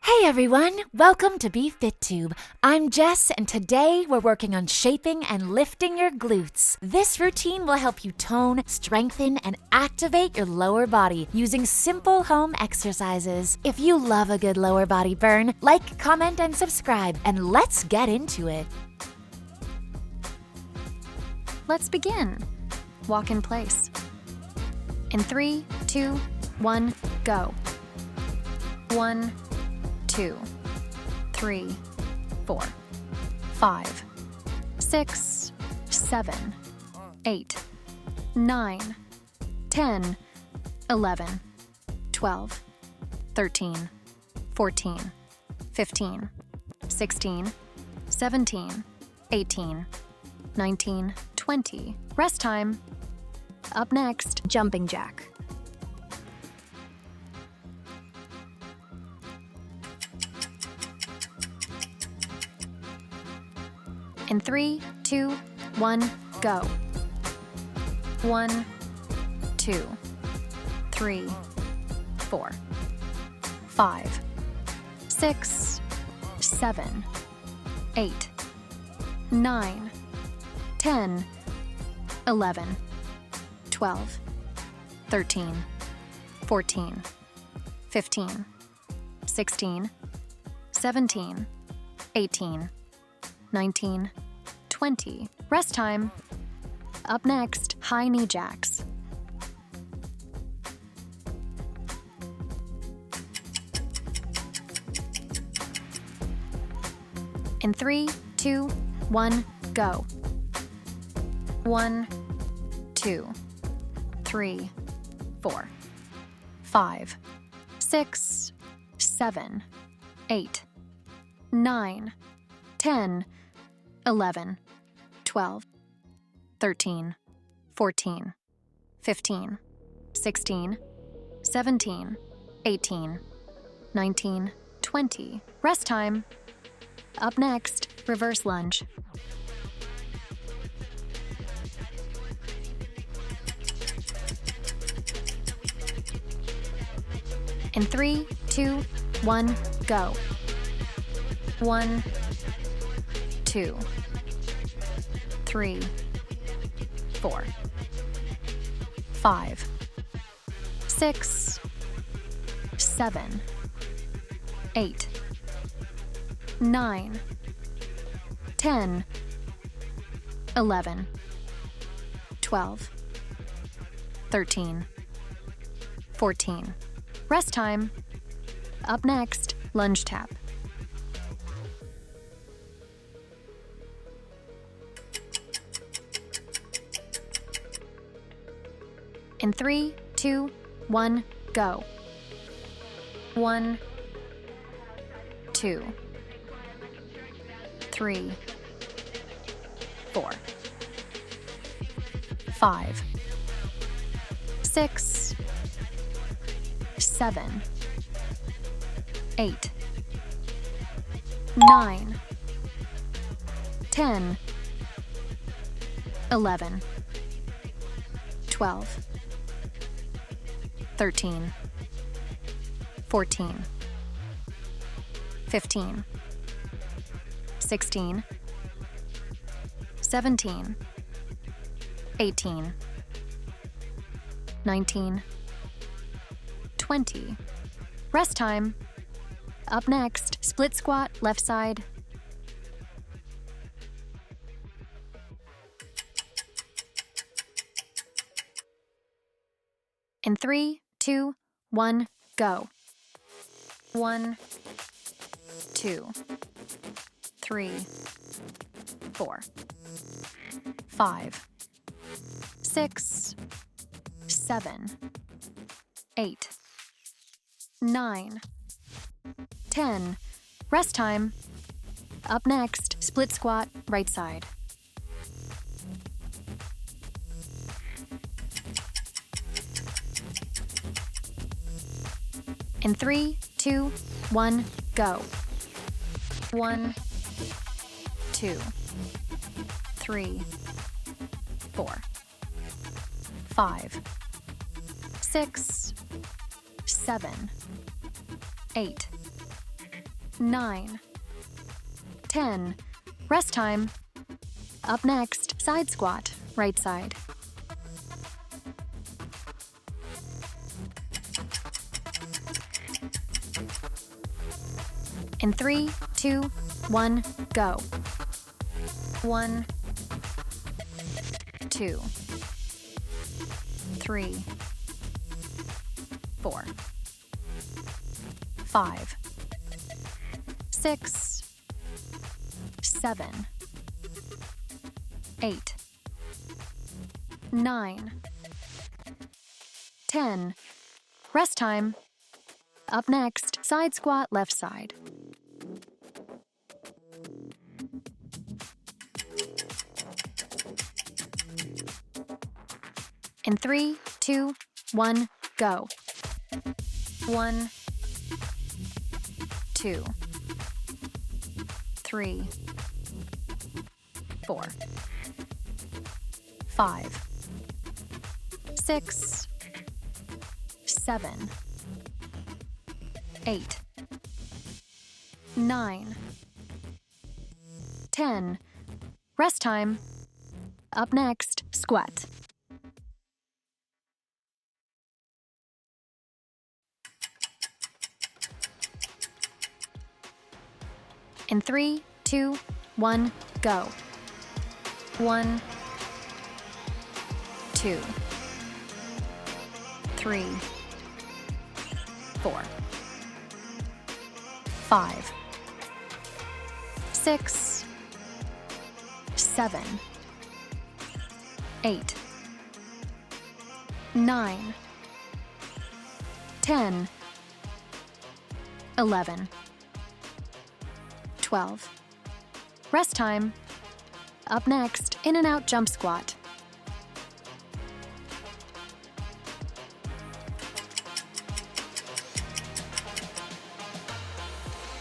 Hey everyone, welcome to BFITTUBE. I'm Jess and today we're working on shaping and lifting your glutes. This routine will help you tone, strengthen, and activate your lower body using simple home exercises. If you love a good lower body burn, like, comment, and subscribe, and let's get into it. Let's begin. Walk in place. In 3, 2, 1, go. 1, 2, 3, 4, 5, 6, 7, 8, 9, 10, 11, 12, 13, 14, 15, 16, 17, 18, 19, 20. Rest time. Up next, jumping jack. In 3, 2, 1, go. 1, 2, 3, 4, 5, 6, 7, 8, 9, 10, 11, 12, 13, 14, 15, 16, 17, 18, 19, 20. Rest time. Up next, high knee jacks. In 3, 2, 1, go. 1, 2, 3, 4, 5, 6, 7, 8, 9, 10, 11, 12, 13, 14, 15, 16, 17, 18, 19, 20. Rest time. Up next, reverse lunge. In 3, 2, 1, go. 1, 2, 3, 4, 5, 6, 7, 8, 9, 10, 11, 12, 13, 14. Rest time. Up next, lunge tap. In 3, 2, 1, go. 1, 2, 3, 4, 5, 6, 7, 8, 9, 10, 11, 12, 13, 14, 15, 16, 17, 18, 19, 20. Rest time. Up next, split squat, left side. In 3, 2, 1, go. 1, 2, 3, 4, 5, 6, 7, 8, 9, 10. Rest time. Up next, split squat, right side. In 3, 2, 1, go. 1, 2, 3, 4, 5, 6, 7, 8, 9, 10. Rest time. Up next, side squat, right side. In 3, 2, 1, go. 1, 2, 3, 4, 5, 6, 7, 8, 9, 10. Rest time. Up next, side squat, left side. In 3, 2, 1, go. 1, 2, 3, 4, 5, 6, 7, 8, 9, 10. Rest time. Up next, squat. In 3, 2, 1, go. 1, 2, 3, 4, 5, 6, 7, 8, 9, 10, 11, 12. Rest time. Up next, in and out jump squat.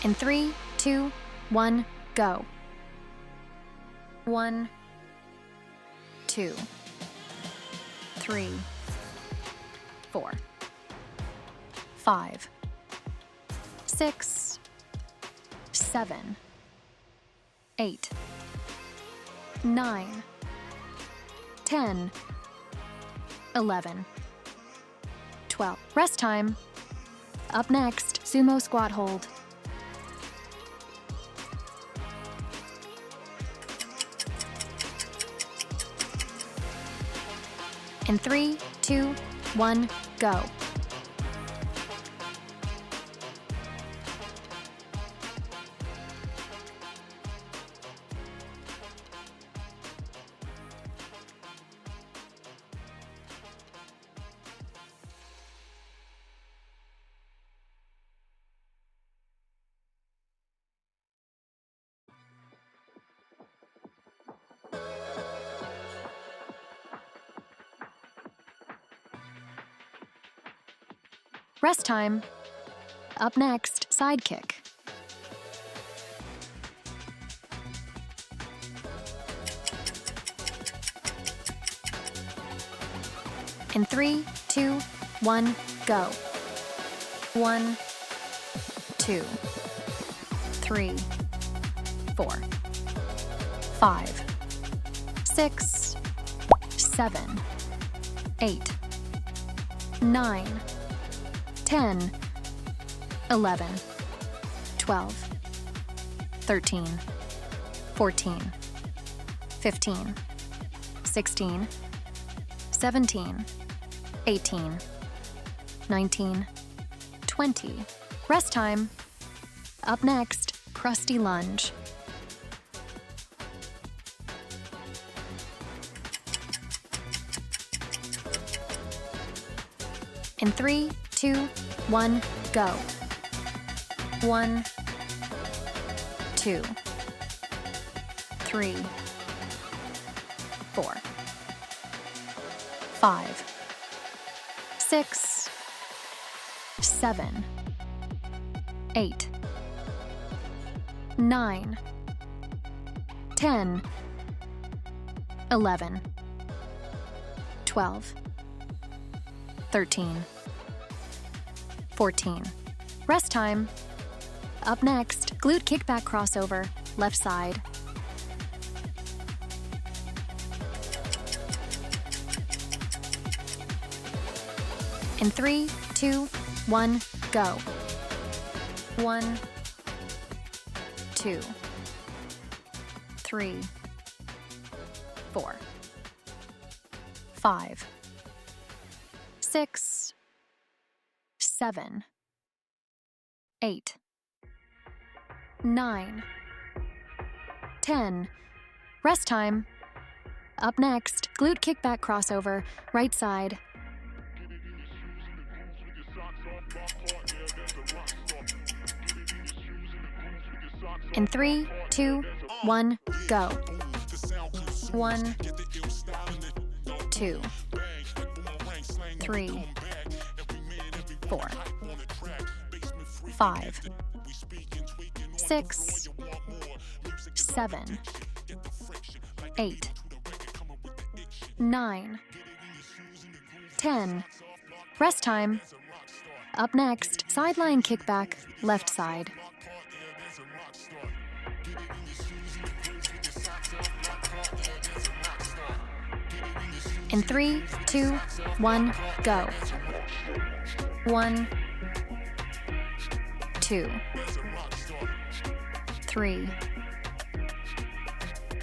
In 3, 2, 1, go. 1, 2, 3, 4, 5, 6, 7, 8, 9, 10, 11, 12. Rest time. Up next, sumo squat hold. In 3, 2, 1, go. Rest time. Up next, side kick. In 3, 2, 1, go. 1, 2, 3, 4, 5, 6, 7, 8, 9, 10, 11, 12, 13, 14, 15, 16, 17, 18, 19, 20. Rest time. Up next, crusty lunge. In 3, 2, 1, go. 1, 2, 3, 4, 5, 6, 7, 8, 9, 10, 11, 12, 13, 14. Rest time. Up next, glute kickback crossover, left side. In 3, 2, 1, go. 1, 2, 3, 4, 5, 6, 7, 8, 9, 10. Rest time. Up next, glute kickback crossover, right side. In 3, 2, 1, go. 1, 2, 3, 4, 5, 6, 7, 8, 9, 10. Rest time. Up next, sideline kickback, left side. In 3, 2, 1, go. 1, 2, 3,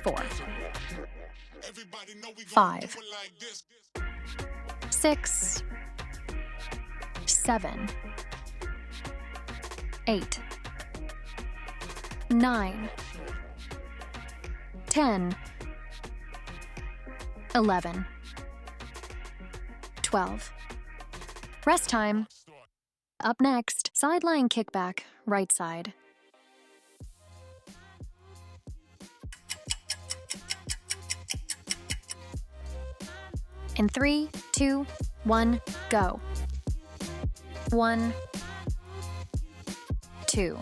4, 5, 6, 7, 8, 9, 10, 11, 12. Rest time. Up next, sideline kickback, right side. In 3, 2, 1, go. 1, 2,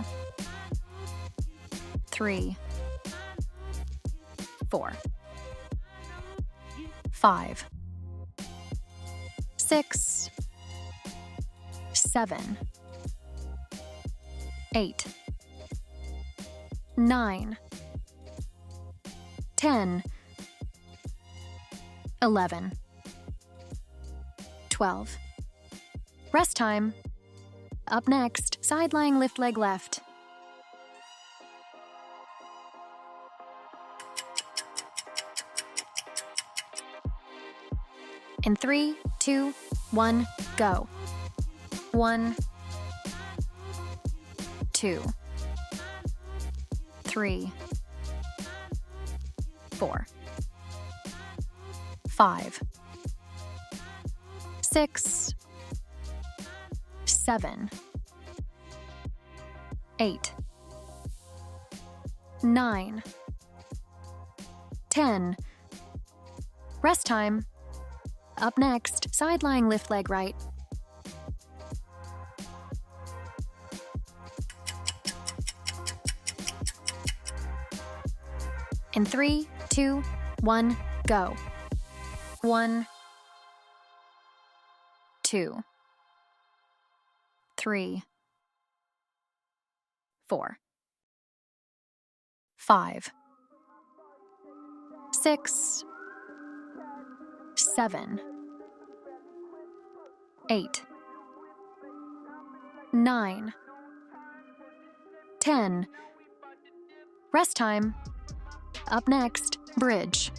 3, 4, 5, 6, 7, 8, 9, 10, 11, 12. Rest time. Up next, side lying lift leg left. In 3, 2, 1, go. 1, 2, 3, 4, 5, 6, 7, 8, 9, 10. Rest time. Up next, side lying lift leg right. In 3, 2, 1, go. 1, 2, 3, 4, 5, 6, 7, 8, 9, 10. Rest time. Up next, bridge.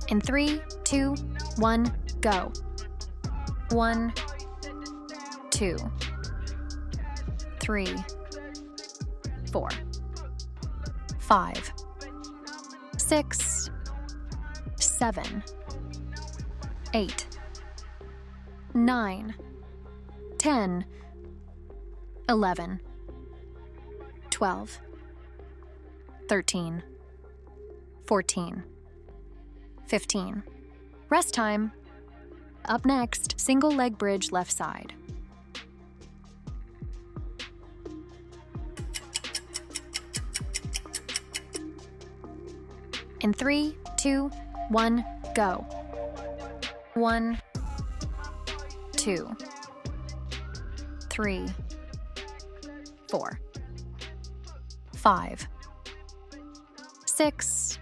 In 3, 2, 1, go. 1, 2, 3, 4, 5, 6, 7, 8, 9, 10, 11, 12, 13, 14, 15. Rest time. Up next, single leg bridge left side. In 3, 2, 1, go. 1, 2, 3, 4, 5, 6,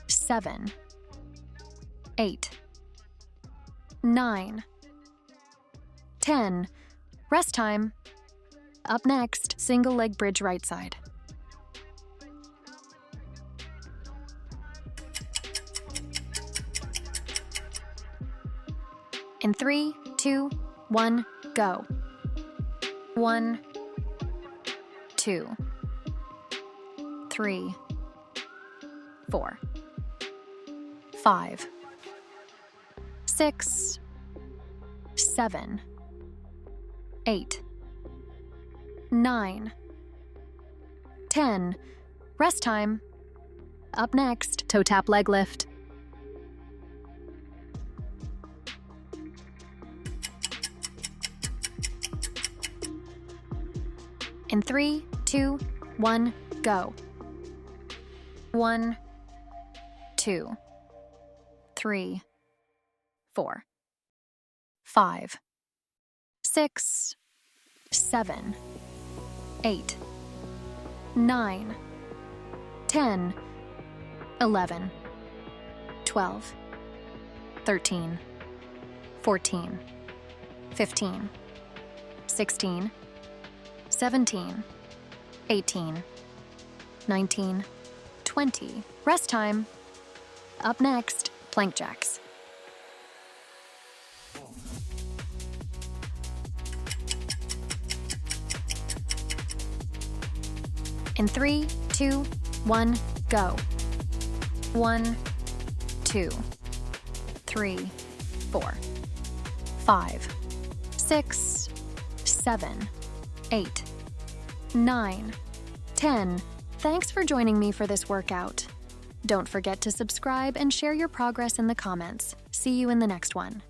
7, 8, 9, 10. Rest time. Up next, single leg bridge right side. In 3, 2, 1, go. 1, 2, 3, 4, 5, 6, 7, 8, 9, 10. Rest time. Up next, toe tap leg lift. In 3, 2, 1, go. 1, 2, 3, 4, 5, 6, 7, 8, 9, 10, 11, 12, 13, 14, 15, 16, 17, 18, 19, 20. Rest time. Up next, plank jacks. In 3, 2, 1, go. 1, 2, 3, 4, 5, 6, 7, 8, 9, 10. Thanks for joining me for this workout. Don't forget to subscribe and share your progress in the comments. See you in the next one.